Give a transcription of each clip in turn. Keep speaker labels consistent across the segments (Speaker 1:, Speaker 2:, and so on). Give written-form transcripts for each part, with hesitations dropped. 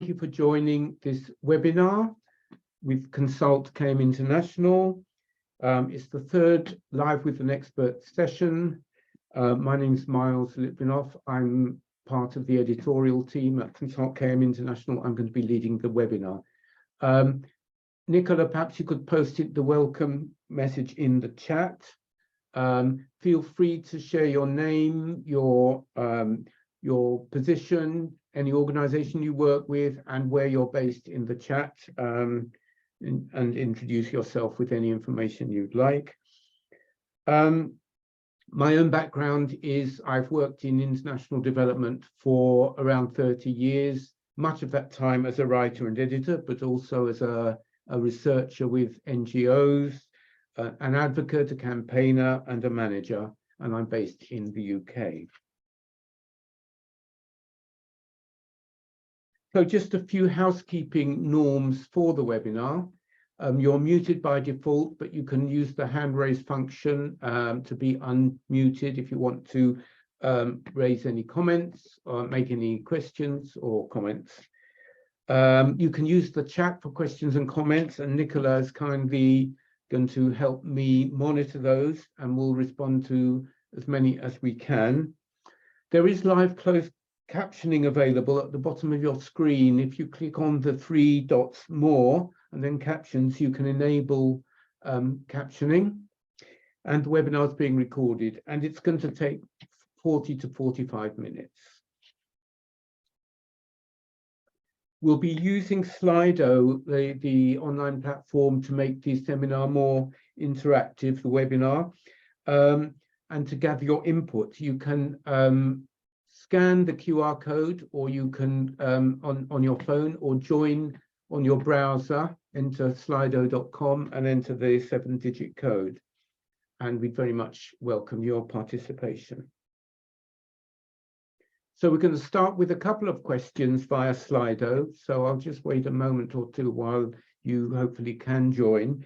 Speaker 1: you for joining this webinar with Consult KM International. It's the third Live with an Expert session. My name is Miles Litvinoff. I'm part of the editorial team at Consult KM International. I'm going to be leading the webinar. Nicola, perhaps you could post the welcome message in the chat. Feel free to share your name, your position, any organization you work with, and where you're based in the chat, and introduce yourself with any information you'd like. My own background is I've worked in international development for around 30 years, much of that time as a writer and editor, but also as a researcher with NGOs, an advocate, a campaigner, and a manager, and I'm based in the UK. So just a few housekeeping norms for the webinar. You're muted by default, but you can use the hand raise function to be unmuted if you want to raise any comments or make any questions or comments. You can use the chat for questions and comments, and Nicola is kindly going to help me monitor those, and we'll respond to as many as we can. There is live closed captioning available at the bottom of your screen. If you click on the 3 dots more and then captions, you can enable captioning. And the webinar is being recorded, and it's going to take 40 to 45 minutes. We'll be using Slido, the online platform, to make the seminar more interactive, the webinar. And to gather your input, you can scan the QR code, or you can on your phone, or join on your browser, enter slido.com and enter the 7-digit code. And we very much welcome your participation. So we're going to start with a couple of questions via Slido. So I'll just wait a moment or two while you hopefully can join.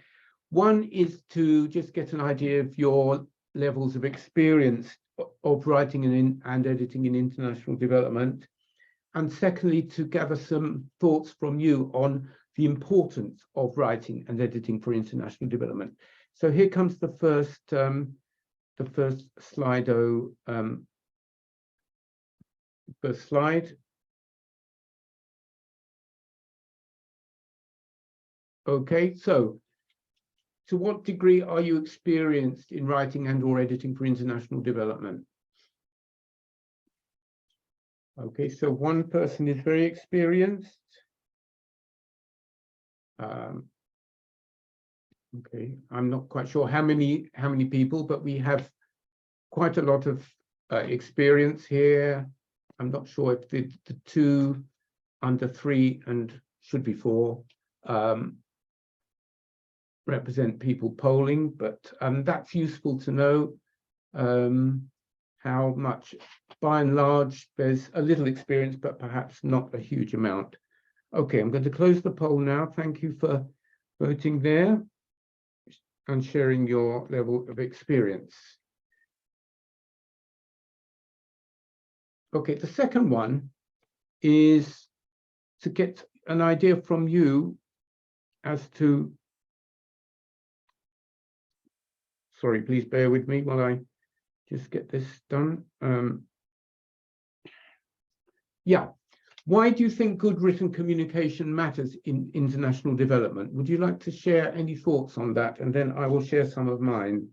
Speaker 1: One is to just get an idea of your levels of experience of writing and editing in international development. And secondly, to gather some thoughts from you on the importance of writing and editing for international development. So here comes the first Slido, first slide. Okay, so to what degree are you experienced in writing and or editing for international development? Okay, so one person is very experienced. Okay, I'm not quite sure how many people, but we have quite a lot of experience here. I'm not sure if the 2 under 3 and should be 4 represent people polling, but that's useful to know how much, by and large, there's a little experience, but perhaps not a huge amount. Okay, I'm going to close the poll now. Thank you for voting there and sharing your level of experience. Okay, the second one is to get an idea from you as to, sorry, please bear with me while I just get this done. Yeah, why do you think good written communication matters in international development? Would you like to share any thoughts on that? And then I will share some of mine.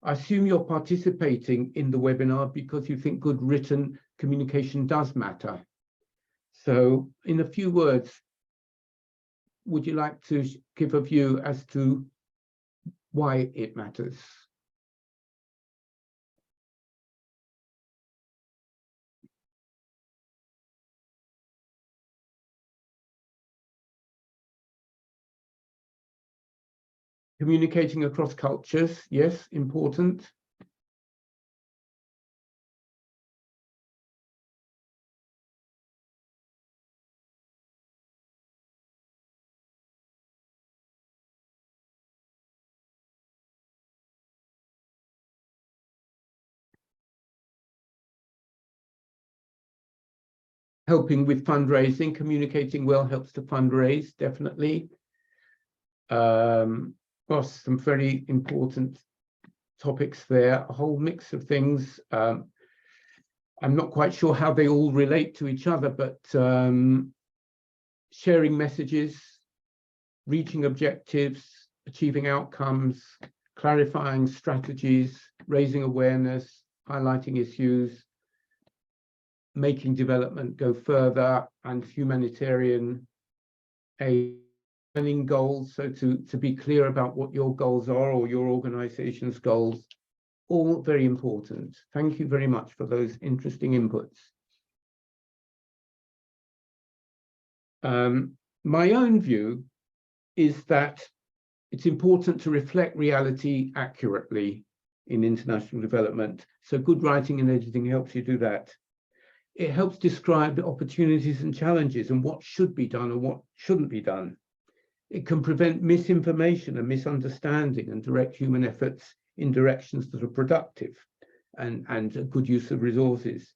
Speaker 1: I assume you're participating in the webinar because you think good written communication does matter. So in a few words, would you like to give a view as to why it matters? Communicating across cultures, yes, important. helping with fundraising. Communicating well helps to fundraise, definitely. Some very important topics there, a whole mix of things. I'm not quite sure how they all relate to each other, but sharing messages, reaching objectives, achieving outcomes, clarifying strategies, raising awareness, highlighting issues, making development go further, and humanitarian aid, planning goals. So to be clear about what your goals are or your organization's goals, all very important. Thank you very much for those interesting inputs. My own view is that it's important to reflect reality accurately in international development. So good writing and editing helps you do that. It helps describe the opportunities and challenges and what should be done and what shouldn't be done. It can prevent misinformation and misunderstanding and direct human efforts in directions that are productive and a good use of resources.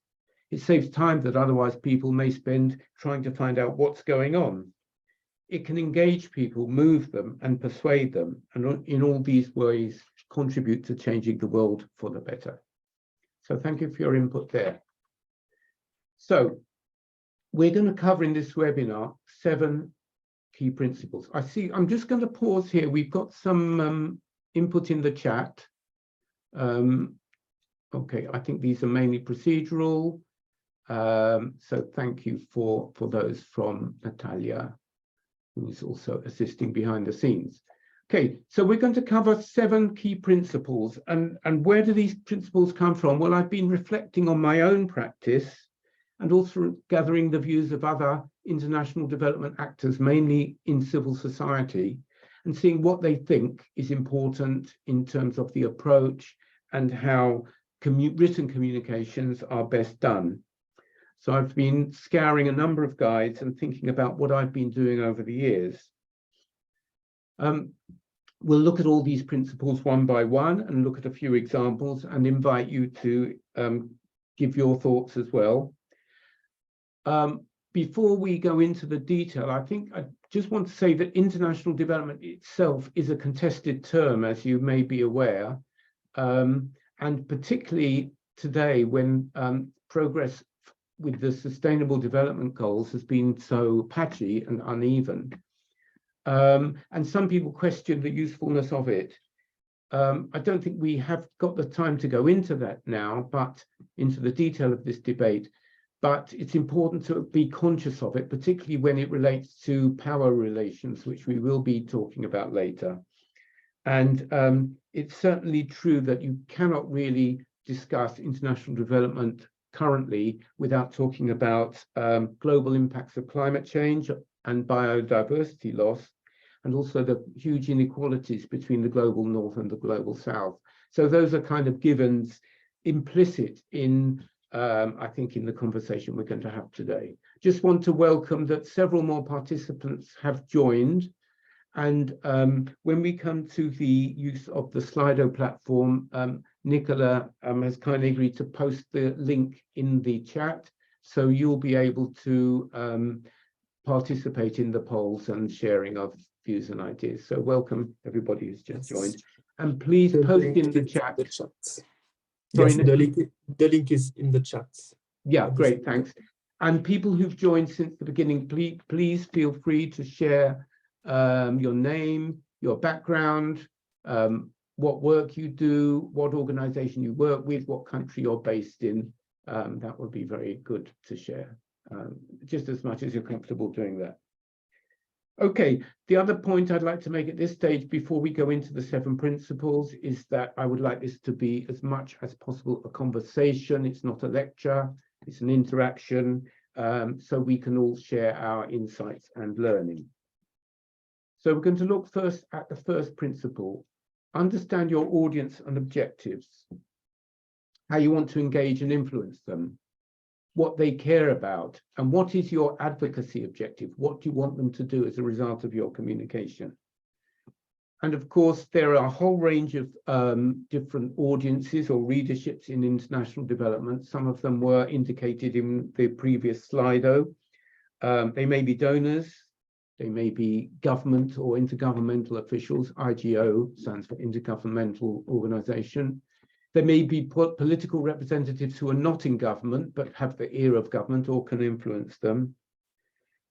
Speaker 1: It saves time that otherwise people may spend trying to find out what's going on. It can engage people, move them, and persuade them, and in all these ways contribute to changing the world for the better. So thank you for your input there. So we're going to cover in this webinar 7 key principles. I'm just going to pause here. We've got some input in the chat. Okay, I think these are mainly procedural. So thank you for those from Natalia, who is also assisting behind the scenes. Okay, so we're going to cover 7 key principles. And where do these principles come from? Well, I've been reflecting on my own practice and also gathering the views of other international development actors, mainly in civil society, and seeing what they think is important in terms of the approach and how written communications are best done. So I've been scouring a number of guides and thinking about what I've been doing over the years. We'll look at all these principles one by one and look at a few examples and invite you to give your thoughts as well. Before we go into the detail, I think I just want to say that international development itself is a contested term, as you may be aware, and particularly today when progress with the Sustainable Development Goals has been so patchy and uneven. And some people question the usefulness of it. I don't think we have got the time to go into that now, but into the detail of this debate. But it's important to be conscious of it, particularly when it relates to power relations, which we will be talking about later. And it's certainly true that you cannot really discuss international development currently without talking about global impacts of climate change and biodiversity loss, and also the huge inequalities between the global north and the global south. So those are kind of givens implicit in I think in the conversation we're going to have today. Just want to welcome that several more participants have joined. And when we come to the use of the Slido platform, Nicola has kindly agreed to post the link in the chat. So you'll be able to participate in the polls and sharing of views and ideas. So welcome everybody who's just joined. And please post in the chat.
Speaker 2: Sorry, yes, the link is in the chat.
Speaker 1: Yeah, great, thanks. And people who've joined since the beginning, please feel free to share your name, your background, what work you do, what organization you work with, what country you're based in. That would be very good to share, just as much as you're comfortable doing that. Okay, the other point I'd like to make at this stage before we go into the 7 principles is that I would like this to be as much as possible a conversation. It's not a lecture, it's an interaction, so we can all share our insights and learning. So we're going to look first at the first principle. Understand your audience and objectives, how you want to engage and influence them, what they care about, and what is your advocacy objective? What do you want them to do as a result of your communication? And of course, there are a whole range of different audiences or readerships in international development. Some of them were indicated in the previous Slido. They may be donors, they may be government or intergovernmental officials. IGO stands for Intergovernmental Organization. There may be political representatives who are not in government, but have the ear of government or can influence them.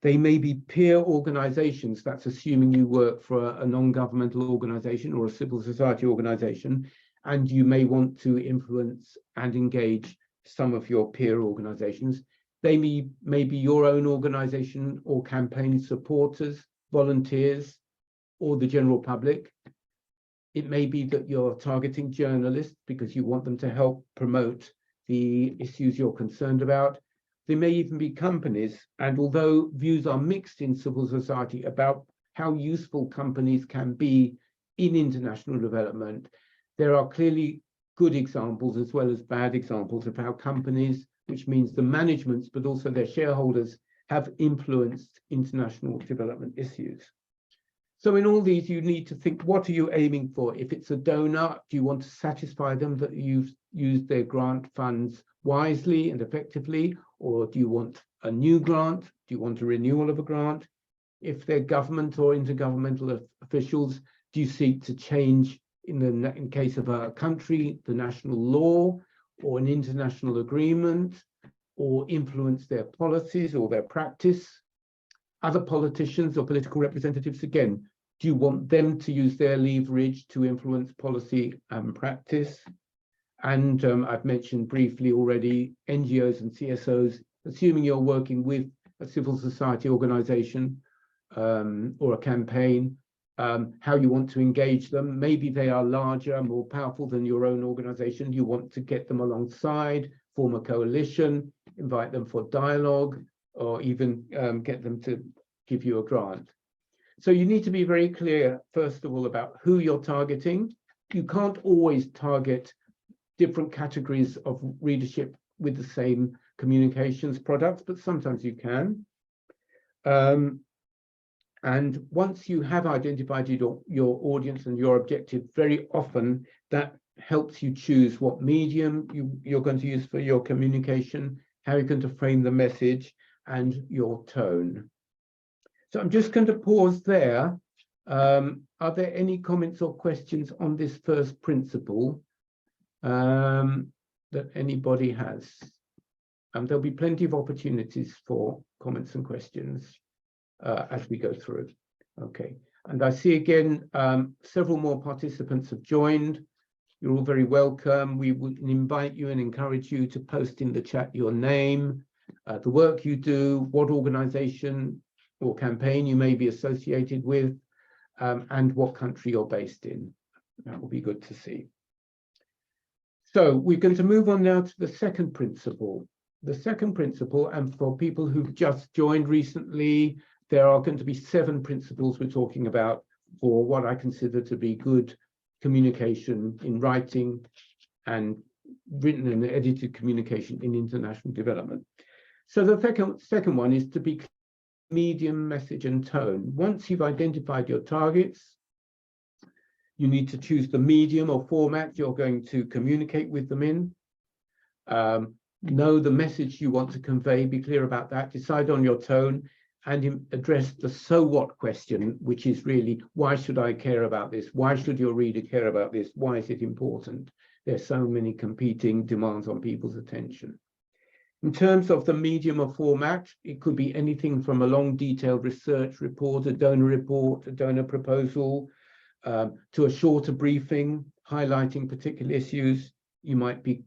Speaker 1: They may be peer organizations, that's assuming you work for a non-governmental organization or a civil society organization, and you may want to influence and engage some of your peer organizations. They may be your own organization or campaign supporters, volunteers, or the general public. It may be that you're targeting journalists because you want them to help promote the issues you're concerned about. There may even be companies, and although views are mixed in civil society about how useful companies can be in international development, there are clearly good examples as well as bad examples of how companies, which means the managements, but also their shareholders, have influenced international development issues. So in all these, you need to think, what are you aiming for? If it's a donor, do you want to satisfy them that you've used their grant funds wisely and effectively? Or do you want a new grant? Do you want a renewal of a grant? If they're government or intergovernmental officials, do you seek to change, in case of a country, the national law or an international agreement, or influence their policies or their practice? Other politicians or political representatives, again, do you want them to use their leverage to influence policy and practice? And I've mentioned briefly already NGOs and CSOs, assuming you're working with a civil society organization or a campaign, how you want to engage them. Maybe they are larger, more powerful than your own organization. You want to get them alongside, form a coalition, invite them for dialogue, or even get them to give you a grant. So you need to be very clear, first of all, about who you're targeting. You can't always target different categories of readership with the same communications products, but sometimes you can. And once you have identified your audience and your objective, very often that helps you choose what medium you're going to use for your communication, how you're going to frame the message, and your tone. So I'm just going to pause there. Are there any comments or questions on this first principle that anybody has? There'll be plenty of opportunities for comments and questions as we go through. Okay, and I see again several more participants have joined. You're all very welcome. We would invite you and encourage you to post in the chat your name, the work you do, what organization or campaign you may be associated with, and what country you're based in. That will be good to see. So we're going to move on now to the second principle. The second principle, and for people who've just joined recently, there are going to be 7 principles we're talking about for what I consider to be good communication in writing and written and edited communication in international development. So the second one is to be medium, message, and tone. Once you've identified your targets, you need to choose the medium or format you're going to communicate with them in. Know the message you want to convey, be clear about that, decide on your tone, and address the so what question, which is really, why should I care about this? Why should your reader care about this? Why is it important? There's so many competing demands on people's attention. In terms of the medium or format, it could be anything from a long detailed research report, a donor proposal, to a shorter briefing highlighting particular issues. You might be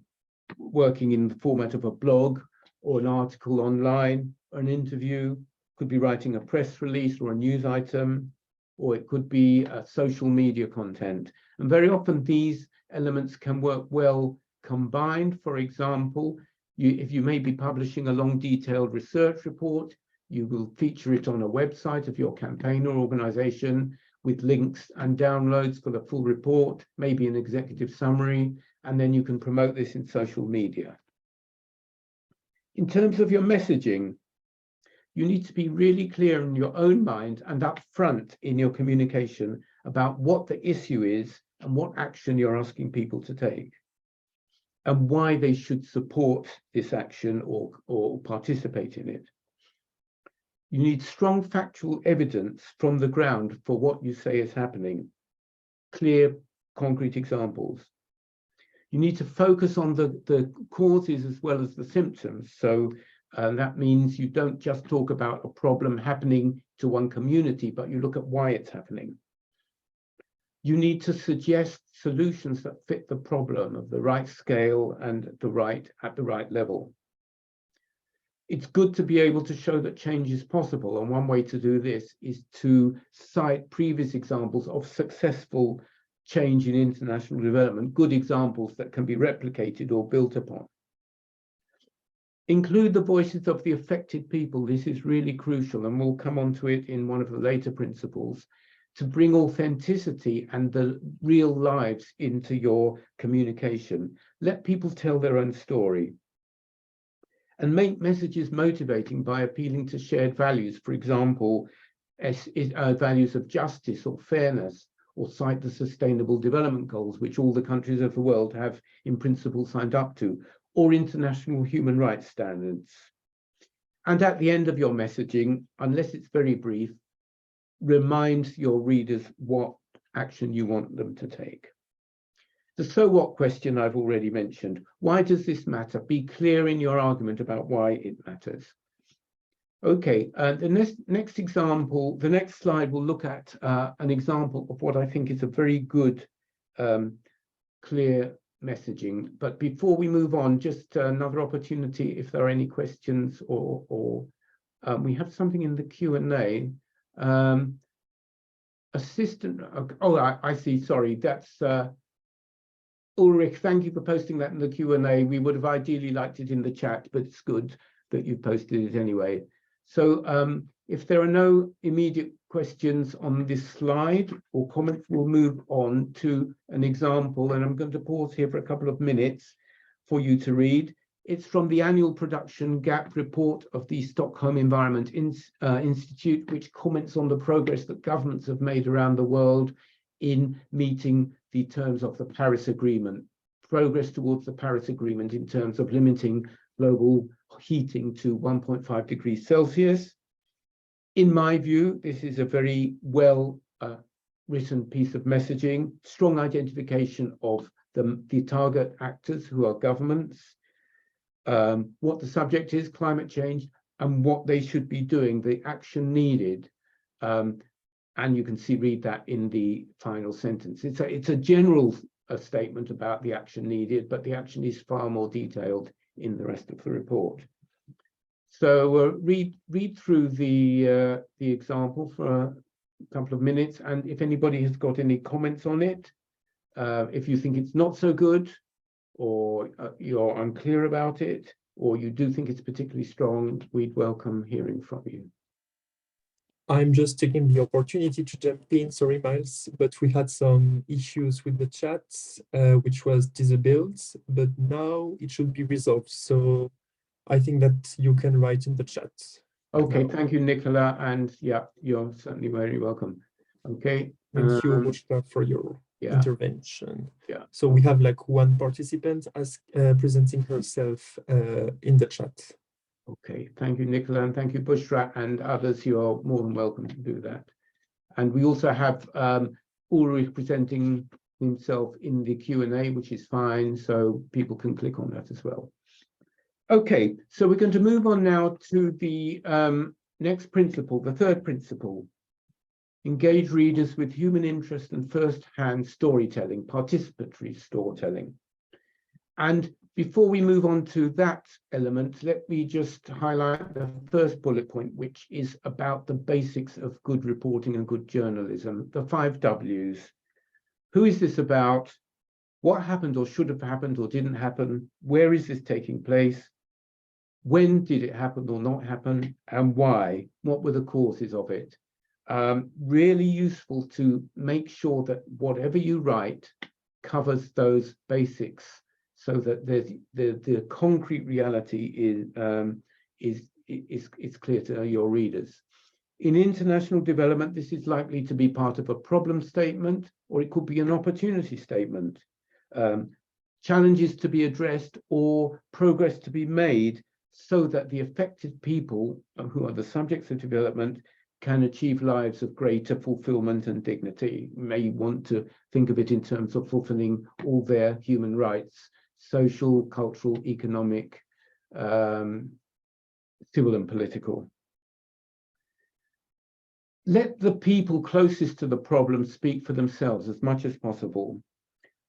Speaker 1: working in the format of a blog or an article online, or an interview, could be writing a press release or a news item, or it could be social media content. And very often these elements can work well combined. For example, if you may be publishing a long detailed research report, you will feature it on a website of your campaign or organization with links and downloads for the full report, maybe an executive summary, and then you can promote this in social media. In terms of your messaging, you need to be really clear in your own mind and upfront in your communication about what the issue is and what action you're asking people to take, and why they should support this action or participate in it. You need strong factual evidence from the ground for what you say is happening, clear, concrete examples. You need to focus on the causes as well as the symptoms. So that means you don't just talk about a problem happening to one community, but you look at why it's happening. You need to suggest solutions that fit the problem of the right scale and at the right level. It's good to be able to show that change is possible, and one way to do this is to cite previous examples of successful change in international development, good examples that can be replicated or built upon. Include the voices of the affected people. This is really crucial, and we'll come on to it in one of the later principles, to bring authenticity and the real lives into your communication. Let people tell their own story. And make messages motivating by appealing to shared values, for example, values of justice or fairness, or cite the Sustainable Development Goals, which all the countries of the world have in principle signed up to, or international human rights standards. And at the end of your messaging, unless it's very brief, remind your readers what action you want them to take. The so what question I've already mentioned. Why does this matter? Be clear in your argument about why it matters. Okay, the next example, the next slide will look at an example of what I think is a very good, clear messaging. But before we move on, just another opportunity if there are any questions or we have something in the Q&A. Assistant, oh, I see, sorry, that's Ulrich, thank you for posting that in the Q&A. We would have ideally liked it in the chat, but it's good that you posted it anyway. So if there are no immediate questions on this slide or comments, we'll move on to an example, and I'm going to pause here for a couple of minutes for you to read. It's from the annual production gap report of the Stockholm Environment Institute, which comments on the progress that governments have made around the world in meeting the terms of the Paris Agreement, progress towards the Paris Agreement in terms of limiting global heating to 1.5 degrees Celsius. In my view, this is a very well written piece of messaging, strong identification of the target actors who are governments, what the subject is, climate change, and what they should be doing, the action needed. And you can read that in the final sentence. It's a general statement about the action needed, but the action is far more detailed in the rest of the report. So read through the example for a couple of minutes, and if anybody has got any comments on it, if you think it's not so good, or you're unclear about it, or you do think it's particularly strong, we'd welcome hearing from you.
Speaker 2: I'm just taking the opportunity to jump in, sorry, Miles, but we had some issues with the chat, which was disabled, but now it should be resolved. So I think that you can write in the chat.
Speaker 1: Okay, thank you, Nicola, and yeah, you're certainly very welcome. Okay.
Speaker 2: Thank you, Mushka, for your intervention.
Speaker 1: Yeah.
Speaker 2: So we have like one participant presenting herself in the chat.
Speaker 1: Okay, thank you, Nicola, and thank you, Bushra, and others. You are more than welcome to do that. And we also have Ulrich presenting himself in the Q&A, which is fine, so people can click on that as well. Okay, so we're going to move on now to the next principle, the third principle. Engage readers with human interest and first-hand storytelling, participatory storytelling. And before we move on to that element, let me just highlight the first bullet point, which is about the basics of good reporting and good journalism, the 5 W's. Who is this about? What happened or should have happened or didn't happen? Where is this taking place? When did it happen or not happen? And why? What were the causes of it? Really useful to make sure that whatever you write covers those basics, so that the concrete reality is clear to your readers. In international development, this is likely to be part of a problem statement, or it could be an opportunity statement. Challenges to be addressed or progress to be made so that the affected people who are the subjects of development can achieve lives of greater fulfillment and dignity. You may want to think of it in terms of fulfilling all their human rights, social, cultural, economic, civil and political. Let the people closest to the problem speak for themselves as much as possible.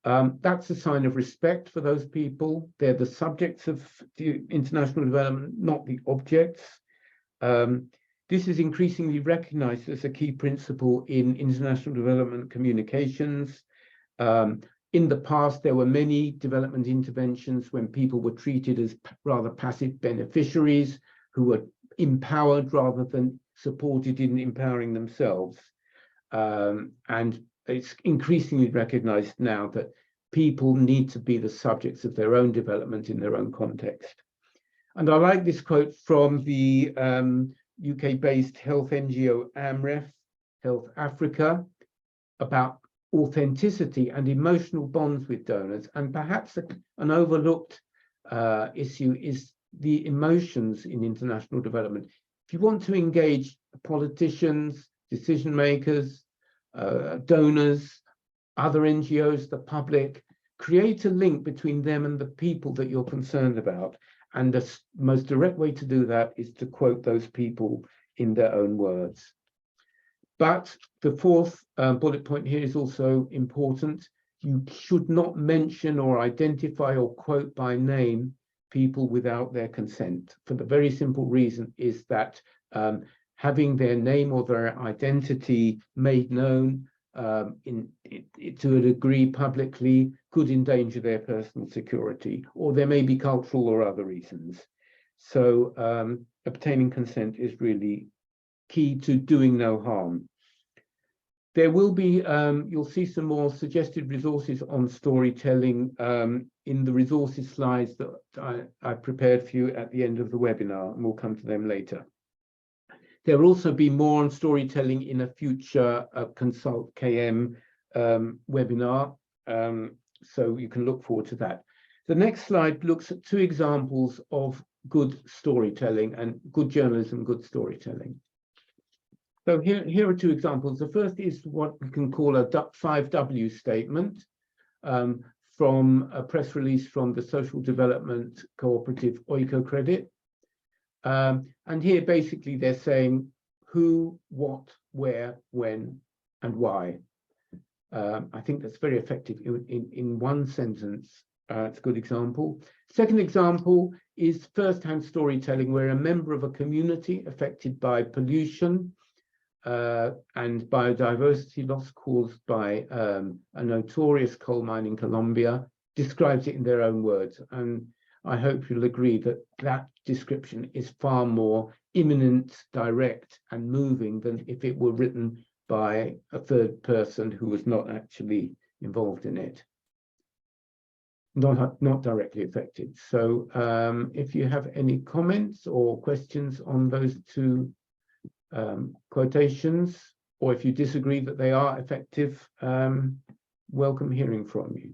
Speaker 1: That's a sign of respect for those people. They're the subjects of the international development, not the objects. This is increasingly recognized as a key principle in international development communications. In the past, there were many development interventions when people were treated as rather passive beneficiaries who were empowered rather than supported in empowering themselves. And it's increasingly recognized now that people need to be the subjects of their own development in their own context. And I like this quote from the UK-based health NGO AMREF, Health Africa, about authenticity and emotional bonds with donors. And perhaps an overlooked issue is the emotions in international development. If you want to engage politicians, decision makers, donors, other NGOs, the public, create a link between them and the people that you're concerned about. And the most direct way to do that is to quote those people in their own words. But the fourth bullet point here is also important. You should not mention or identify or quote by name people without their consent, for the very simple reason is that having their name or their identity made known to a degree publicly could endanger their personal security, or there may be cultural or other reasons. So obtaining consent is really key to doing no harm. There will be, you'll see some more suggested resources on storytelling in the resources slides that I prepared for you at the end of the webinar, and we'll come to them later. There will also be more on storytelling in a future Consult KM webinar, so you can look forward to that. The next slide looks at two examples of good storytelling and good journalism, good storytelling. So here are two examples. The first is what we can call a 5W statement from a press release from the social development cooperative Oikocredit. And here basically they're saying who, what, where, when, and why. I think that's very effective in one sentence. It's a good example. Second example is first-hand storytelling, where a member of a community affected by pollution and biodiversity loss caused by a notorious coal mine in Colombia describes it in their own words. And I hope you'll agree that that description is far more imminent, direct, and moving than if it were written by a third person who was not actually involved in it, not directly affected. So if you have any comments or questions on those two quotations, or if you disagree that they are effective, welcome hearing from you.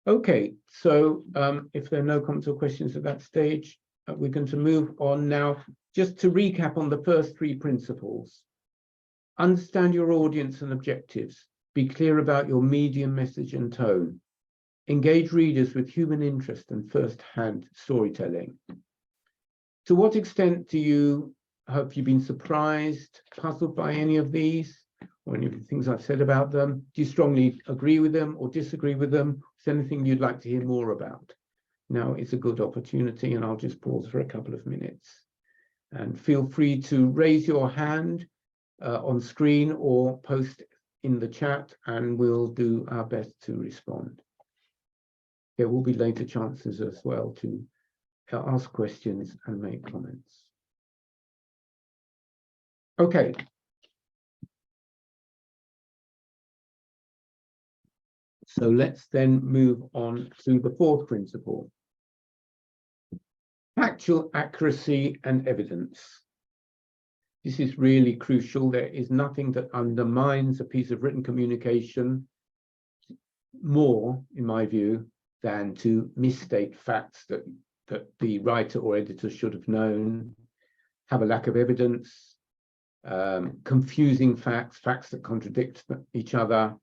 Speaker 1: Okay, so if there are no comments or questions at that stage, we're going to move on now. Just to recap on the first three principles: understand your audience and objectives, be clear about your medium, message, and tone, engage readers with human interest and first-hand storytelling. To what extent have you been surprised, puzzled by any of these, or any of the things I've said about them? Do you strongly agree with them or disagree with them? Is there anything you'd like to hear more about? Now is a good opportunity, and I'll just pause for a couple of minutes. And feel free to raise your hand on screen or post in the chat, and we'll do our best to respond. There will be later chances as well to ask questions and make comments. Okay. So let's then move on to the fourth principle: factual accuracy and evidence. This is really crucial. There is nothing that undermines a piece of written communication more, in my view, than to misstate facts that the writer or editor should have known, have a lack of evidence, confusing facts, facts that contradict each other.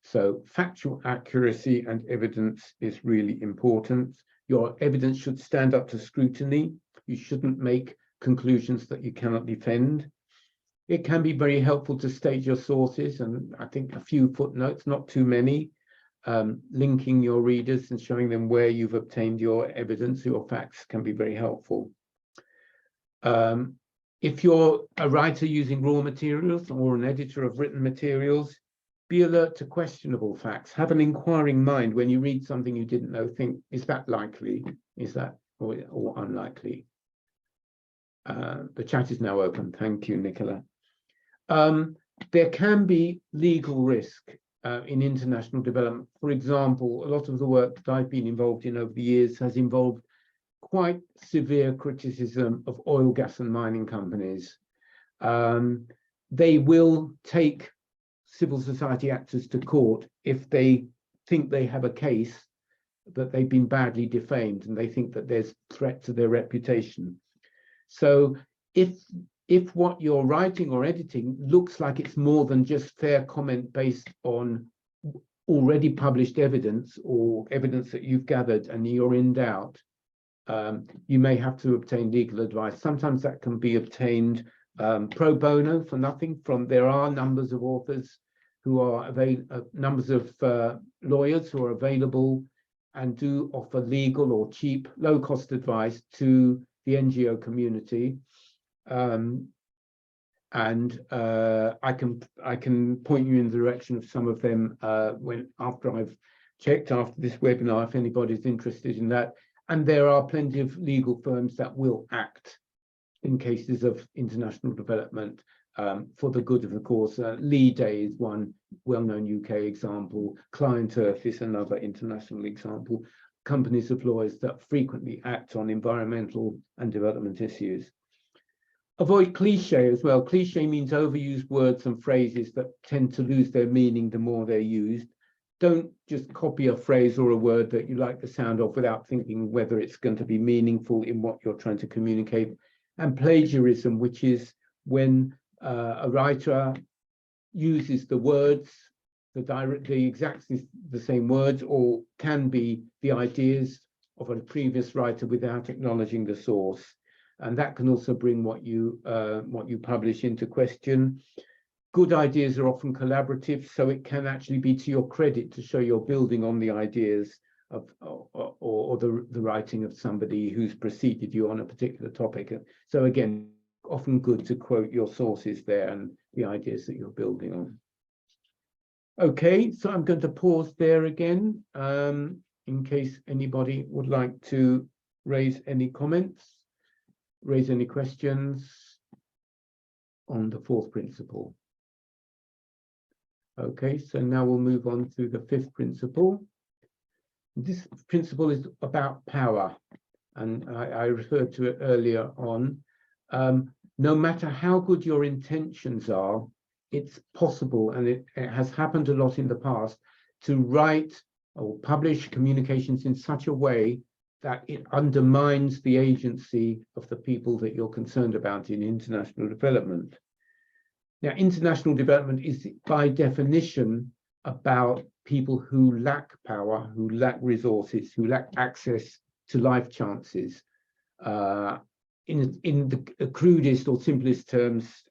Speaker 1: So factual accuracy and evidence is really important. Your evidence should stand up to scrutiny. You shouldn't make conclusions that you cannot defend. It can be very helpful to state your sources, and I think a few footnotes, not too many, linking your readers and showing them where you've obtained your evidence, your facts, can be very helpful. If you're a writer using raw materials or an editor of written materials, be alert to questionable facts. Have an inquiring mind when you read something you didn't know. Think, is that likely? Is that or unlikely? The chat is now open. Thank you, Nicola. There can be legal risk in international development. For example, a lot of the work that I've been involved in over the years has involved quite severe criticism of oil, gas, and mining companies. They will take civil society actors to court if they think they have a case that they've been badly defamed and they think that there's threat to their reputation. So if what you're writing or editing looks like it's more than just fair comment based on already published evidence or evidence that you've gathered and you're in doubt, you may have to obtain legal advice. Sometimes that can be obtained pro bono for nothing. There are numbers of authors who are numbers of lawyers who are available and do offer legal or cheap, low-cost advice to the NGO community. I can point you in the direction of some of them after I've checked after this webinar, if anybody's interested in that. And there are plenty of legal firms that will act in cases of international development for the good of the cause. Lee Day is one well-known UK example. Client Earth is another international example. Companies of lawyers that frequently act on environmental and development issues. Avoid cliche as well. Cliche means overused words and phrases that tend to lose their meaning the more they're used. Don't just copy a phrase or a word that you like the sound of without thinking whether it's going to be meaningful in what you're trying to communicate. And plagiarism, which is when a writer uses the words, exactly the same words, or can be the ideas of a previous writer without acknowledging the source. And that can also bring what you publish into question. Good ideas are often collaborative, so it can actually be to your credit to show you're building on the ideas of or the writing of somebody who's preceded you on a particular topic. So again, often good to quote your sources there and the ideas that you're building on. Okay, so I'm going to pause there again in case anybody would like to raise any comments, raise any questions on the fourth principle. Okay, so now we'll move on to the fifth principle. This principle is about power, and I referred to it earlier on. No matter how good your intentions are, it's possible, and it has happened a lot in the past, to write or publish communications in such a way that it undermines the agency of the people that you're concerned about in international development. Now, international development is by definition about people who lack power, who lack resources, who lack access to life chances. In the crudest or simplest terms,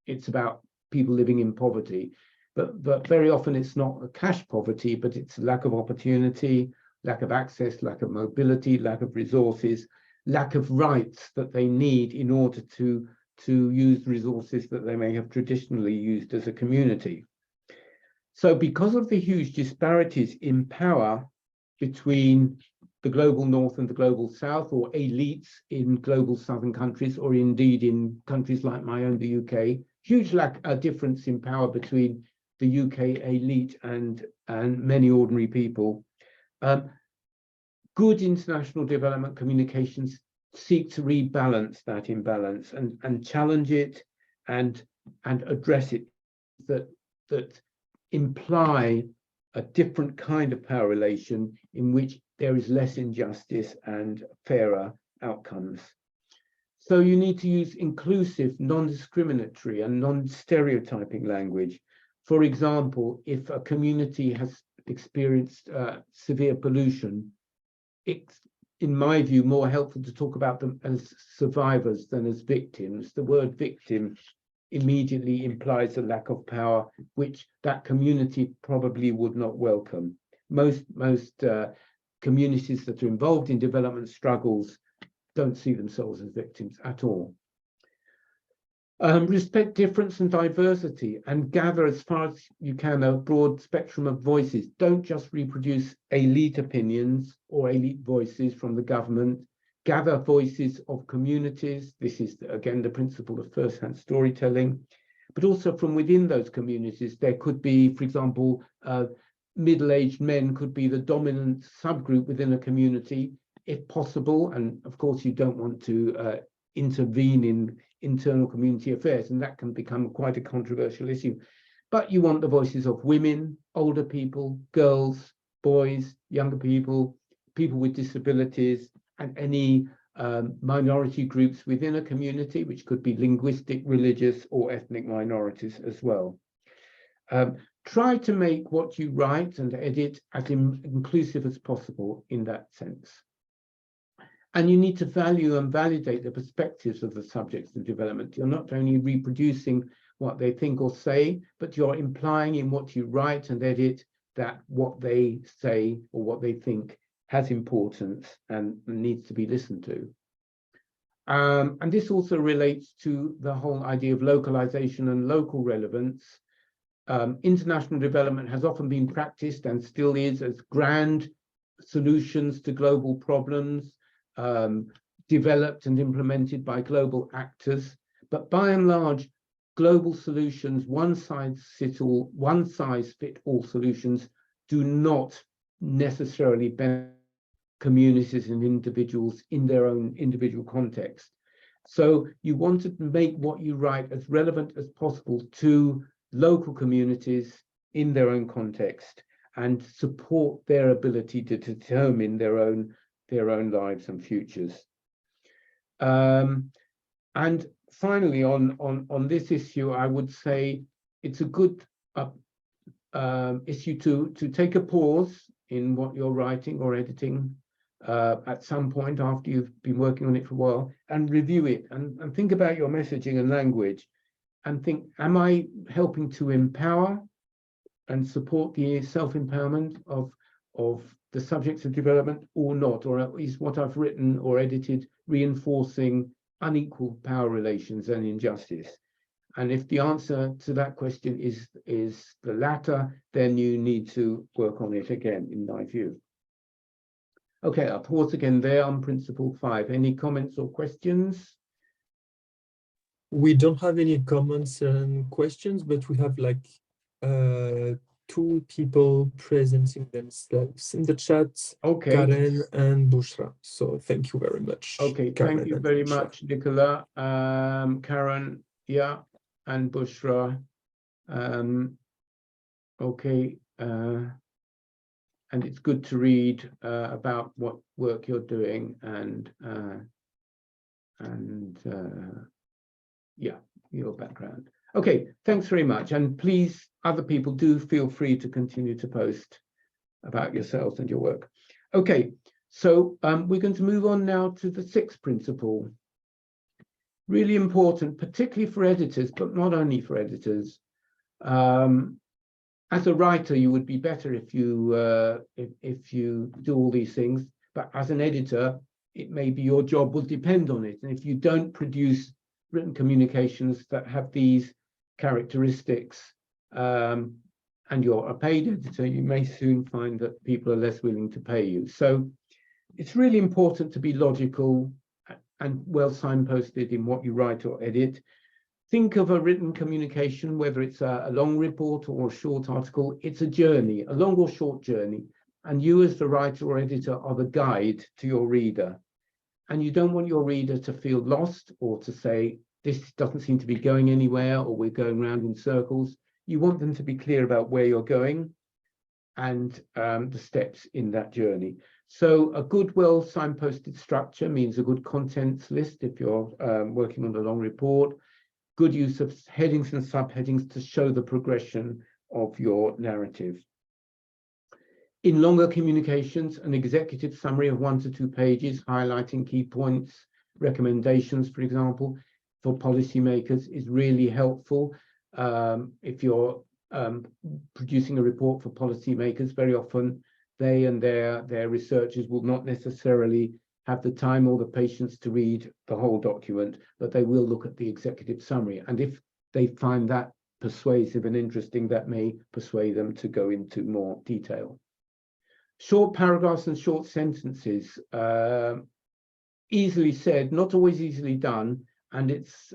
Speaker 1: it's about people living in poverty. But very often it's not a cash poverty, but it's lack of opportunity, lack of access, lack of mobility, lack of resources, lack of rights that they need in order to use resources that they may have traditionally used as a community. So because of the huge disparities in power between the global north and the global south, or elites in global southern countries, or indeed in countries like my own, the UK, huge difference in power between the UK elite and many ordinary people. Good international development communications seek to rebalance that imbalance and challenge it and address it that imply a different kind of power relation in which there is less injustice and fairer outcomes. So you need to use inclusive, non-discriminatory and non-stereotyping language. For example, if a community has experienced severe pollution, it's, in my view, more helpful to talk about them as survivors than as victims. The word victim immediately implies a lack of power, which that community probably would not welcome. Most communities that are involved in development struggles don't see themselves as victims at all. Respect difference and diversity and gather as far as you can a broad spectrum of voices. Don't just reproduce elite opinions or elite voices from the government. Gather voices of communities. This is, again, the principle of first-hand storytelling. But also from within those communities, there could be, for example, middle-aged men could be the dominant subgroup within a community, if possible. And of course, you don't want to intervene in internal community affairs, and that can become quite a controversial issue. But you want the voices of women, older people, girls, boys, younger people, people with disabilities, and any minority groups within a community, which could be linguistic, religious, or ethnic minorities as well. Try to make what you write and edit as inclusive as possible in that sense. And you need to value and validate the perspectives of the subjects of development. You're not only reproducing what they think or say, but you're implying in what you write and edit that what they say or what they think has importance and needs to be listened to. And this also relates to the whole idea of localization and local relevance. International development has often been practiced and still is as grand solutions to global problems, developed and implemented by global actors. But by and large, global solutions, one size fit all solutions, do not necessarily benefit communities and individuals in their own individual context. So you want to make what you write as relevant as possible to local communities in their own context and support their ability to determine their own lives and futures. And finally, on this issue, I would say it's a good issue to take a pause in what you're writing or editing at some point after you've been working on it for a while, and review it and think about your messaging and language and think, am I helping to empower and support the self-empowerment of the subjects of development or not? Or is what I've written or edited reinforcing unequal power relations and injustice? And if the answer to that question is the latter, then you need to work on it again, in my view. Okay, I'll pause again there on principle 5. Any comments or questions?
Speaker 2: We don't have any comments and questions, but we have like 2 people presenting themselves in the chat.
Speaker 1: Okay.
Speaker 2: Karen and Bushra. So thank you very much.
Speaker 1: Okay,
Speaker 2: Karen
Speaker 1: thank you
Speaker 2: and
Speaker 1: very
Speaker 2: Bushra.
Speaker 1: much, Nicola. Karen, yeah, and Bushra. Okay, and it's good to read about what work you're doing and yeah, your background. Okay, thanks very much. And please, other people, do feel free to continue to post about yourselves and your work. Okay, so we're going to move on now to the 6th principle. Really important, particularly for editors, but not only for editors. As a writer, you would be better if you do all these things, but as an editor, it may be your job will depend on it. And if you don't produce written communications that have these characteristics, and you're a paid editor, you may soon find that people are less willing to pay you. So it's really important to be logical and well signposted in what you write or edit. Think of a written communication, whether it's a long report or a short article, it's a journey, a long or short journey. And you as the writer or editor are the guide to your reader. and you don't want your reader to feel lost or to say, this doesn't seem to be going anywhere, or we're going round in circles. You want them to be clear about where you're going and the steps in that journey. So a good, well signposted structure means a good contents list if you're working on a long report, good use of headings and subheadings to show the progression of your narrative. In longer communications, an executive summary of 1 to 2 pages highlighting key points, recommendations, for example, for policymakers is really helpful. If you're producing a report for policymakers, very often they and their researchers will not necessarily have the time or the patience to read the whole document, but they will look at the executive summary. And if they find that persuasive and interesting, that may persuade them to go into more detail. Short paragraphs and short sentences, easily said, not always easily done, and it's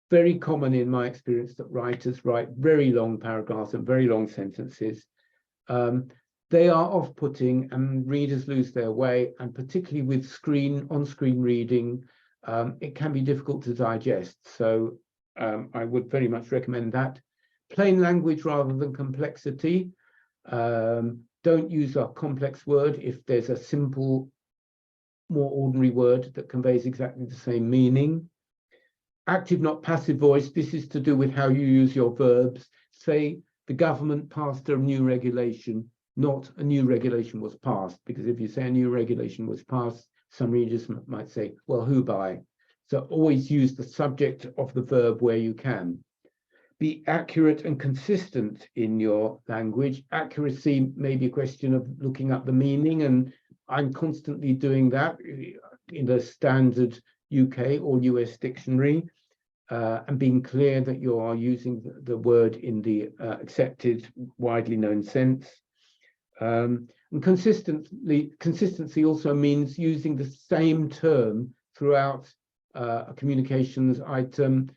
Speaker 1: very common in my experience that writers write very long paragraphs and very long sentences. They are off-putting and readers lose their way, and particularly with on-screen reading, it can be difficult to digest. So I would very much recommend that. Plain language rather than complexity. Don't use a complex word if there's a simple, more ordinary word that conveys exactly the same meaning. Active, not passive voice. This is to do with how you use your verbs. Say the government passed a new regulation, not a new regulation was passed, because if you say a new regulation was passed, some readers might say, well, who by? So always use the subject of the verb where you can. Be accurate and consistent in your language. Accuracy may be a question of looking up the meaning, and I'm constantly doing that in the standard UK or US dictionary, and being clear that you are using the word in the accepted, widely known sense. And consistency also means using the same term throughout a communications item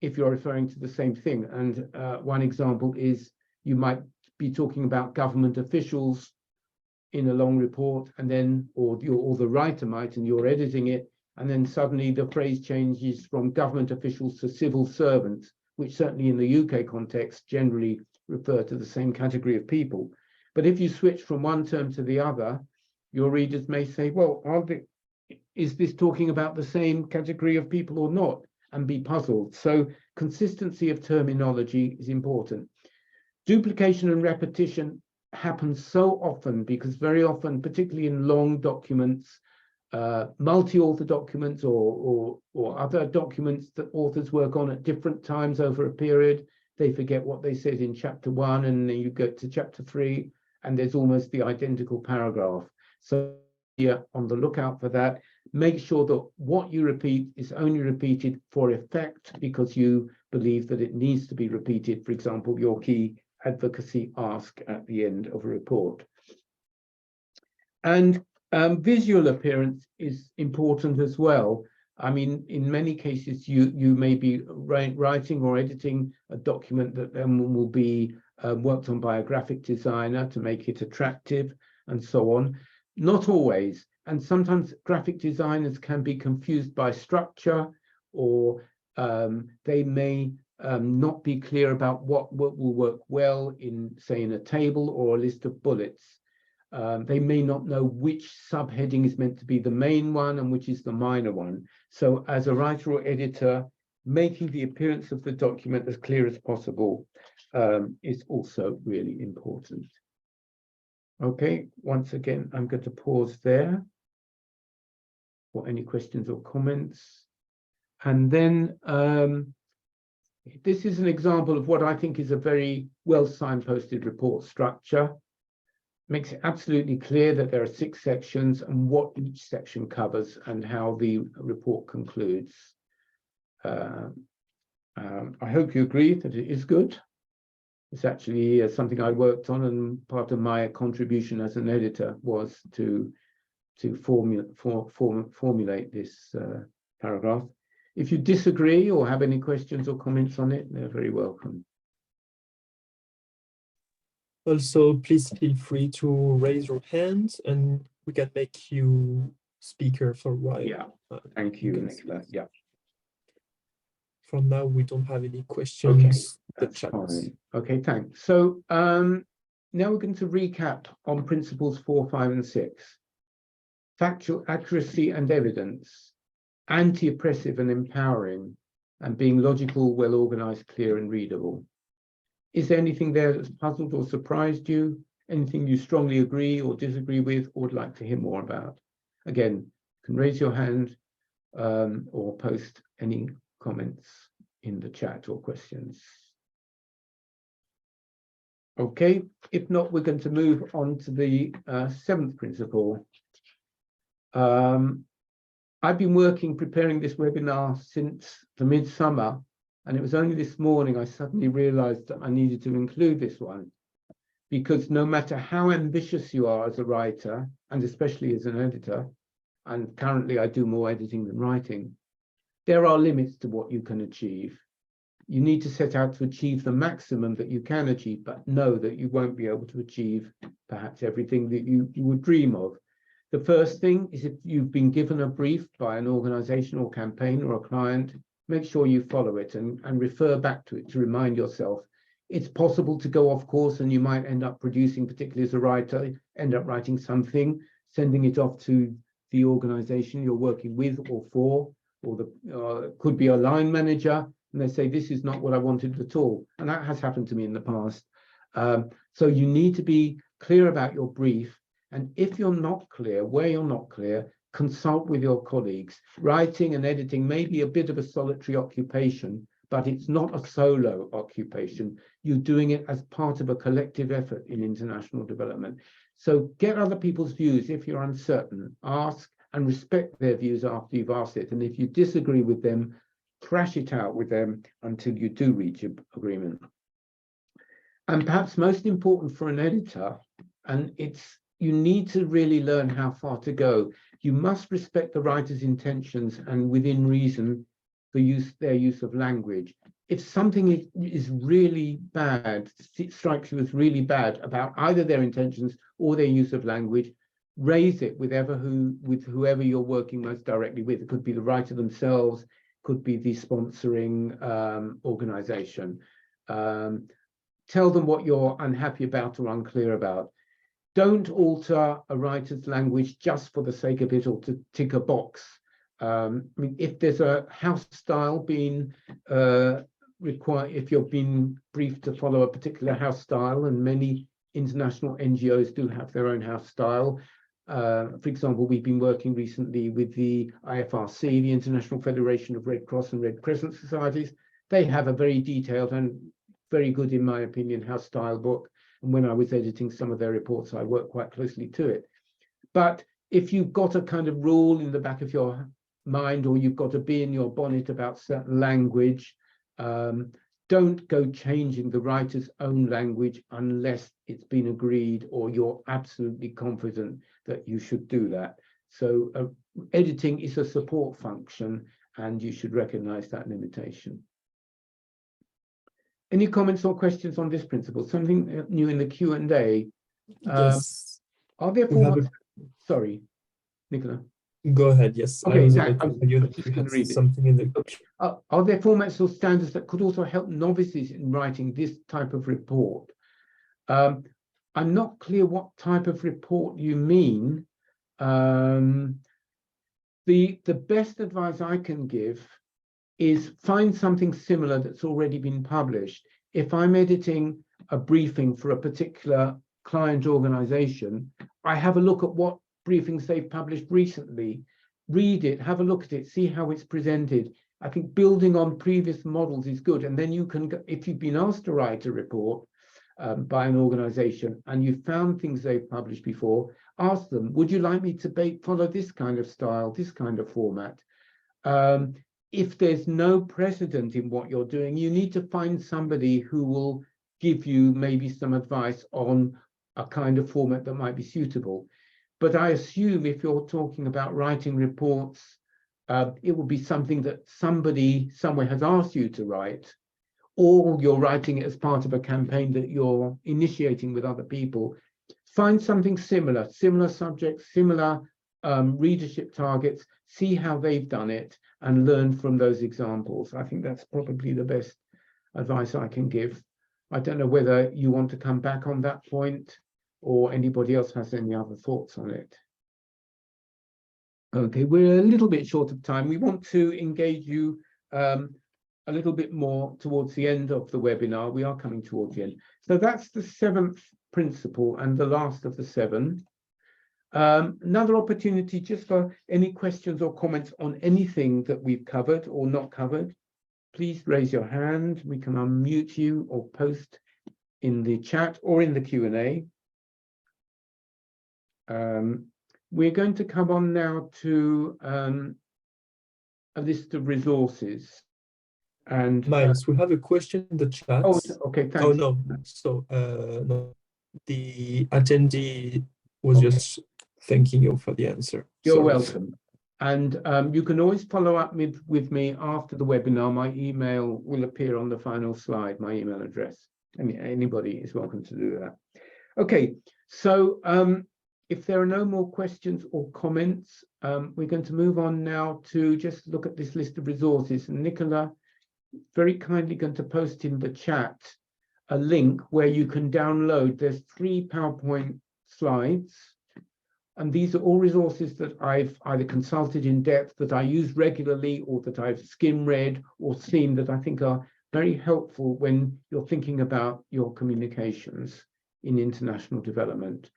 Speaker 1: if you're referring to the same thing. And one example is you might be talking about government officials in a long report, and then, or the writer might, and you're editing it, and then suddenly the phrase changes from government officials to civil servants, which certainly in the UK context generally refer to the same category of people. But if you switch from one term to the other, your readers may say, well, is this talking about the same category of people or not? And be puzzled. So consistency of terminology is important. Duplication and repetition happens so often because very often, particularly in long documents, multi-author documents or other documents that authors work on at different times over a period, they forget what they said in chapter 1, and then you go to chapter 3 and there's almost the identical paragraph. So you're on the lookout for that. Make sure that what you repeat is only repeated for effect because you believe that it needs to be repeated. For example, your key advocacy ask at the end of a report. And visual appearance is important as well. I mean, in many cases, you may be writing or editing a document that then will be worked on by a graphic designer to make it attractive and so on. Not always. And sometimes graphic designers can be confused by structure, or they may not be clear about what will work well in, say, in a table or a list of bullets. They may not know which subheading is meant to be the main one and which is the minor one. So as a writer or editor, making the appearance of the document as clear as possible is also really important. Okay, once again, I'm going to pause there for any questions or comments. And then this is an example of what I think is a very well signposted report structure. Makes it absolutely clear that there are 6 sections and what each section covers and how the report concludes. I hope you agree that it is good. It's actually something I worked on, and part of my contribution as an editor was to formulate this paragraph. If you disagree or have any questions or comments on it, they're very welcome.
Speaker 2: Also, please feel free to raise your hand and we can make you speaker for a while.
Speaker 1: Yeah, thank you,
Speaker 2: because
Speaker 1: Nicola. Yeah.
Speaker 2: For now, we don't have any questions.
Speaker 1: Okay,
Speaker 2: in the
Speaker 1: that's
Speaker 2: chat.
Speaker 1: fine. Okay, thanks. So now we're going to recap on principles 4, 5, and 6. Factual accuracy and evidence, anti-oppressive and empowering, and being logical, well-organized, clear, and readable. Is there anything there that's puzzled or surprised you? Anything you strongly agree or disagree with or would like to hear more about? Again, you can raise your hand or post any comments in the chat or questions. Okay, if not, we're going to move on to the 7th principle. I've been preparing this webinar since the midsummer, and it was only this morning I suddenly realized that I needed to include this one, because no matter how ambitious you are as a writer, and especially as an editor, and currently I do more editing than writing, there are limits to what you can achieve. You need to set out to achieve the maximum that you can achieve, but know that you won't be able to achieve perhaps everything that you would dream of. The first thing is, if you've been given a brief by an organization or campaign or a client, make sure you follow it and refer back to it to remind yourself. It's possible to go off course and you might end up producing, particularly as a writer, end up writing something, sending it off to the organization you're working with or for, or the could be a line manager, and they say, this is not what I wanted at all. And that has happened to me in the past. So you need to be clear about your brief. And if you're not clear, where you're not clear, consult with your colleagues. Writing and editing may be a bit of a solitary occupation, but it's not a solo occupation. You're doing it as part of a collective effort in international development. So get other people's views. If you're uncertain, ask and respect their views after you've asked it. And if you disagree with them, thrash it out with them until you do reach an agreement. And perhaps most important for an editor, and you need to really learn how far to go. You must respect the writer's intentions and, within reason, their use of language. If something is really bad, it strikes you as really bad about either their intentions or their use of language, raise it with whoever you're working most directly with. It could be the writer themselves, could be the sponsoring organization. Tell them what you're unhappy about or unclear about. Don't alter a writer's language just for the sake of it or to tick a box. I mean, if there's a house style being required, if you're being briefed to follow a particular house style, and many international NGOs do have their own house style. For example, we've been working recently with the IFRC, the International Federation of Red Cross and Red Crescent Societies. They have a very detailed and very good, in my opinion, house style book. And when I was editing some of their reports, I worked quite closely to it. But if you've got a kind of rule in the back of your mind, or you've got a bee in your bonnet about certain language, don't go changing the writer's own language unless it's been agreed or you're absolutely confident that you should do that. So editing is a support function, and you should recognize that limitation. Any comments or questions on this principle? Something new in the Q&A?
Speaker 2: Yes.
Speaker 1: Are there formats? Sorry, Nicola.
Speaker 2: Go ahead. Yes,
Speaker 1: Okay,
Speaker 2: I was about to tell you that we had something in the.
Speaker 1: Are there formats or standards that could also help novices in writing this type of report? I'm not clear what type of report you mean. The best advice I can give is find something similar that's already been published. If I'm editing a briefing for a particular client organization, I have a look at what briefings they've published recently, read it, have a look at it, see how it's presented. I think building on previous models is good. And then you can, if you've been asked to write a report by an organization and you've found things they've published before, ask them, would you like me to follow this kind of style, this kind of format? If there's no precedent in what you're doing, you need to find somebody who will give you maybe some advice on a kind of format that might be suitable. But I assume if you're talking about writing reports, it will be something that somebody somewhere has asked you to write, or you're writing it as part of a campaign that you're initiating with other people. Find something similar subjects, similar readership targets, see how they've done it, and learn from those examples. I think that's probably the best advice I can give. I don't know whether you want to come back on that point or anybody else has any other thoughts on it. Okay, we're a little bit short of time. We want to engage you a little bit more towards the end of the webinar. We are coming towards the end. So that's the 7th principle and the last of the 7. Another opportunity just for any questions or comments on anything that we've covered or not covered. Please raise your hand. We can unmute you or post in the chat or in the Q&A. We're going to come on now to a list of resources. And
Speaker 2: Miles, we have a question in the chat.
Speaker 1: Oh, okay, thanks.
Speaker 2: Oh, no. So, no, the attendee was
Speaker 1: Okay.
Speaker 2: just thanking you for the answer.
Speaker 1: You're
Speaker 2: Sorry.
Speaker 1: welcome. And you can always follow up with me after the webinar. My email will appear on the final slide, my email address. Anybody is welcome to do that. Okay, so if there are no more questions or comments, we're going to move on now to just look at this list of resources. And Nicola, very kindly going to post in the chat a link where you can download. There's 3 PowerPoint slides. And these are all resources that I've either consulted in depth, that I use regularly, or that I've skim read or seen that I think are very helpful when you're thinking about your communications in international development.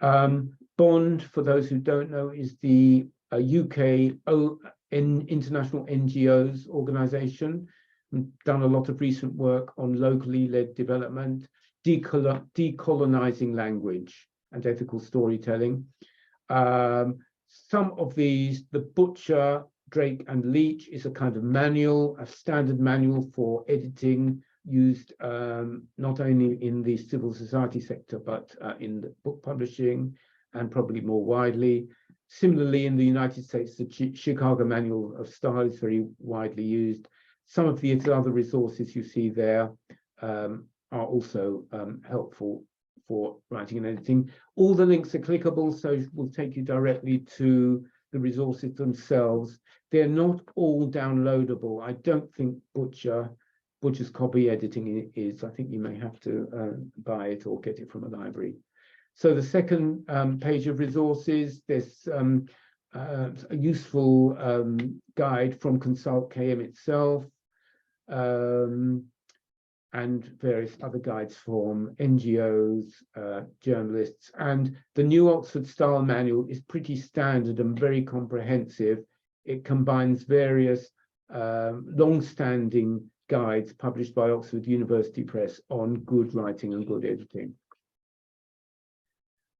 Speaker 1: BOND, for those who don't know, is the UK international NGOs organization. I've done a lot of recent work on locally led development, decolonizing language and ethical storytelling. Some of these, the Butcher, Drake and Leach is a kind of manual, a standard manual for editing, used not only in the civil society sector, but in the book publishing and probably more widely. Similarly, in the United States, the Chicago Manual of Style is very widely used. Some of the other resources you see there are also helpful for writing and editing. All the links are clickable, so we'll take you directly to the resources themselves. They're not all downloadable. I don't think Butcher's copy editing is. I think you may have to buy it or get it from a library. So the second page of resources, there's a useful guide from Consult KM itself, and various other guides from NGOs, journalists, and the New Oxford Style Manual is pretty standard and very comprehensive. It combines various long-standing guides published by Oxford University Press on good writing and good editing.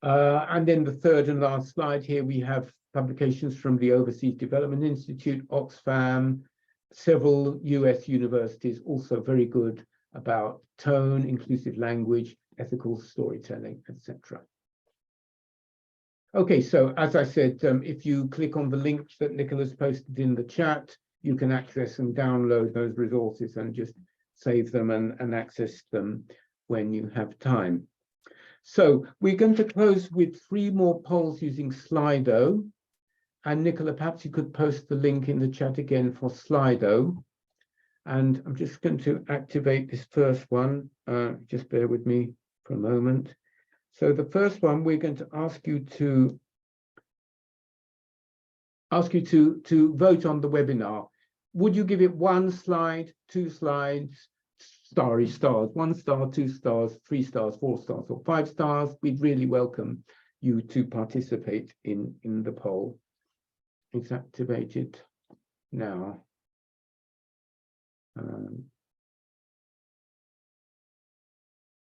Speaker 1: And then the third and last slide here, we have publications from the Overseas Development Institute, Oxfam, several US universities, also very good about tone, inclusive language, ethical storytelling, etc. Okay, so as I said, if you click on the link that Nicola's posted in the chat, you can access and download those resources and just save them and access them when you have time. So we're going to close with 3 more polls using Slido. And Nicola, perhaps you could post the link in the chat again for Slido. And I'm just going to activate this first one. Just bear with me for a moment. So the first one, we're going to ask you to vote on the webinar. Would you give it 1 slide, 2 slides, starry stars, 1 star, 2 stars, 3 stars, 4 stars, or 5 stars? We'd really welcome you to participate in the poll. It's activated now.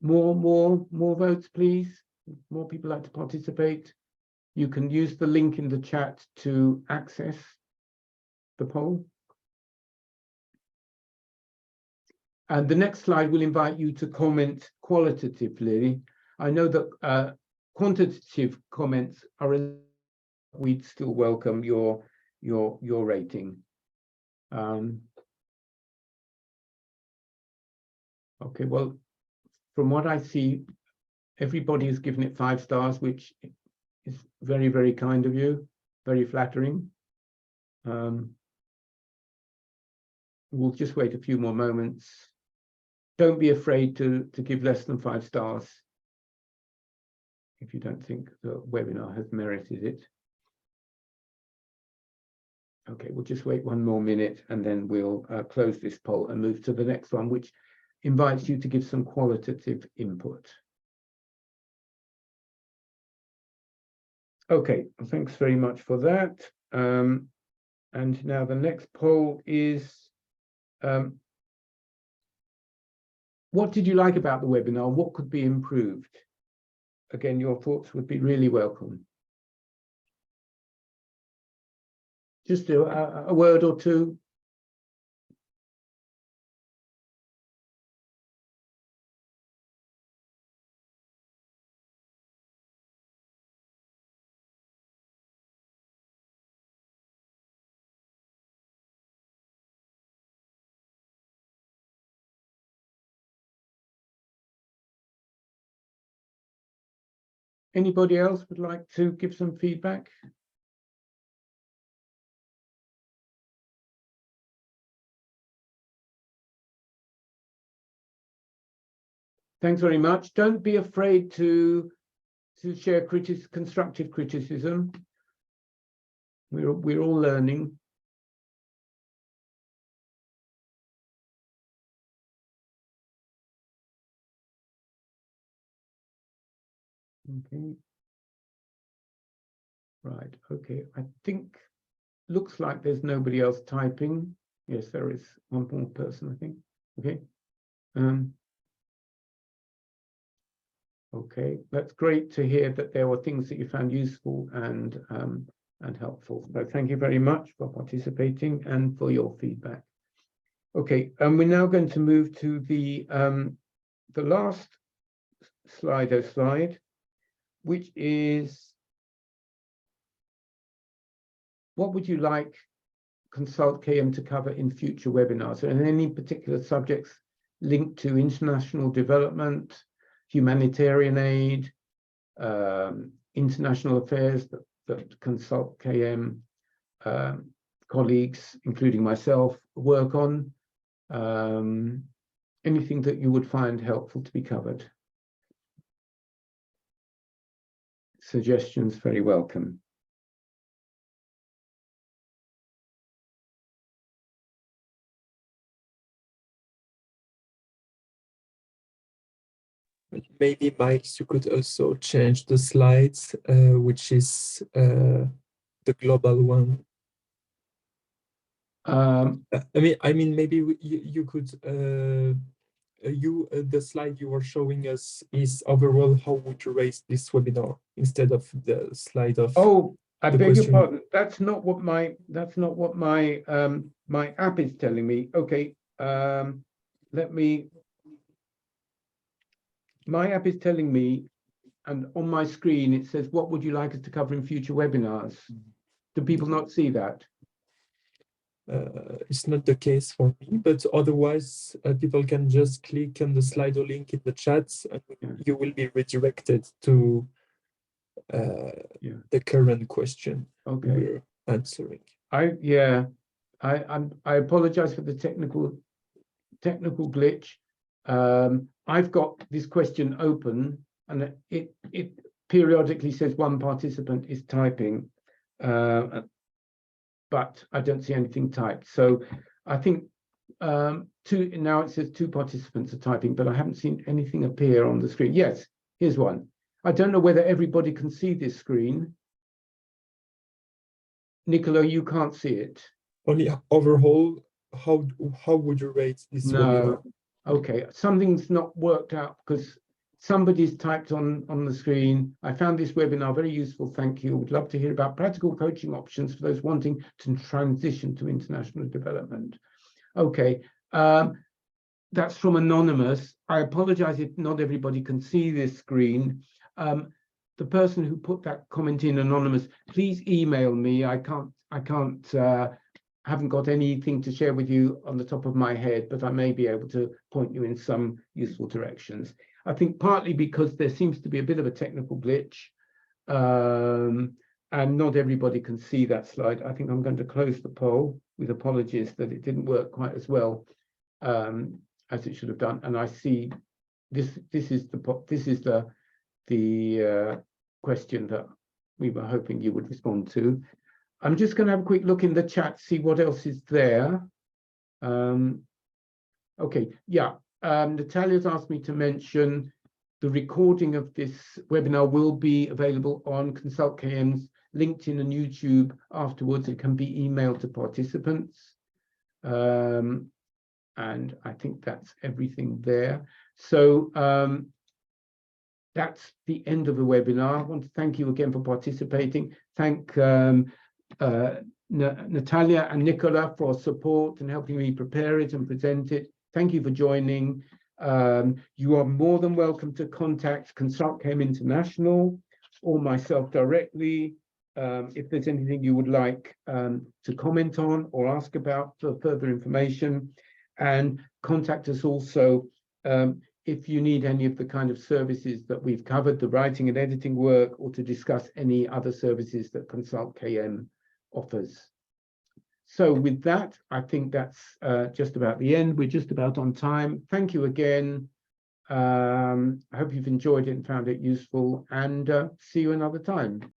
Speaker 1: More votes, please. More people like to participate. You can use the link in the chat to access the poll. And the next slide will invite you to comment qualitatively. I know that quantitative comments are, we'd still welcome your rating. Okay, well, from what I see, everybody has given it 5 stars, which is very, very kind of you. very flattering. We'll just wait a few more moments. Don't be afraid to give less than 5 stars if you don't think the webinar has merited it. Okay, we'll just wait 1 more minute and then we'll close this poll and move to the next one, which invites you to give some qualitative input. Okay, thanks very much for that. And now the next poll is, what did you like about the webinar? What could be improved? Again, your thoughts would be really welcome. Just a word or two. Anybody else would like to give some feedback? Thanks very much. Don't be afraid to share constructive criticism. We're all learning. Okay. Right. Okay. I think looks like there's nobody else typing. Yes, there is one more person, I think. Okay. Okay, that's great to hear that there were things that you found useful and helpful. So thank you very much for participating and for your feedback. Okay, and we're now going to move to the last slide, which is, what would you like Consult KM to cover in future webinars, and any particular subjects linked to international development, humanitarian aid, international affairs that Consult KM colleagues, including myself, work on? Anything that you would find helpful to be covered? Suggestions very welcome.
Speaker 2: Maybe, Mike, you could also change the slides, which is the global one. I mean, maybe you could. The slide you were showing us is overall how would you raise this webinar instead of the slide of. Oh,
Speaker 1: I beg your pardon. That's not what my my app is telling me. Okay, my app is telling me, and on my screen it says, what would you like us to cover in future webinars? Do people not see that?
Speaker 2: It's not the case for me, but otherwise people can just click on the Slido link in the chats and you will be redirected to the current question we're answering. I apologize for the technical glitch. I've got this question open and it periodically says one participant is typing, but I don't see anything typed. So I think now it says 2 participants are typing, but I haven't seen anything appear on the screen. Yes, here's one. I don't know whether everybody can see this screen. Nicola, you can't see it. Only overall, how would you rate this webinar?
Speaker 1: Okay, something's not worked out because somebody's typed on the screen. I found this webinar very useful, thank you. Would love to hear about practical coaching options for those wanting to transition to international development. Okay, that's from Anonymous. I apologize if not everybody can see this screen. The person who put that comment in, Anonymous, please email me. I haven't got anything to share with you on the top of my head, but I may be able to point you in some useful directions. I think partly because there seems to be a bit of a technical glitch, and not everybody can see that slide. I think I'm going to close the poll with apologies that it didn't work quite as well as it should have done. And I see this is the question that we were hoping you would respond to. I'm just going to have a quick look in the chat, see what else is there. Okay, yeah. Natalia's asked me to mention the recording of this webinar will be available on Consult KM's LinkedIn and YouTube afterwards. It can be emailed to participants. And I think that's everything there. So that's the end of the webinar. I want to thank you again for participating. Thank Natalia and Nicola for support and helping me prepare it and present it. Thank you for joining. You are more than welcome to contact Consult KM International or myself directly if there's anything you would like to comment on or ask about for further information. And contact us also if you need any of the kind of services that we've covered, the writing and editing work, or to discuss any other services that Consult KM offers. So with that, I think that's just about the end. We're just about on time. Thank you again. I hope you've enjoyed it and found it useful, and see you another time.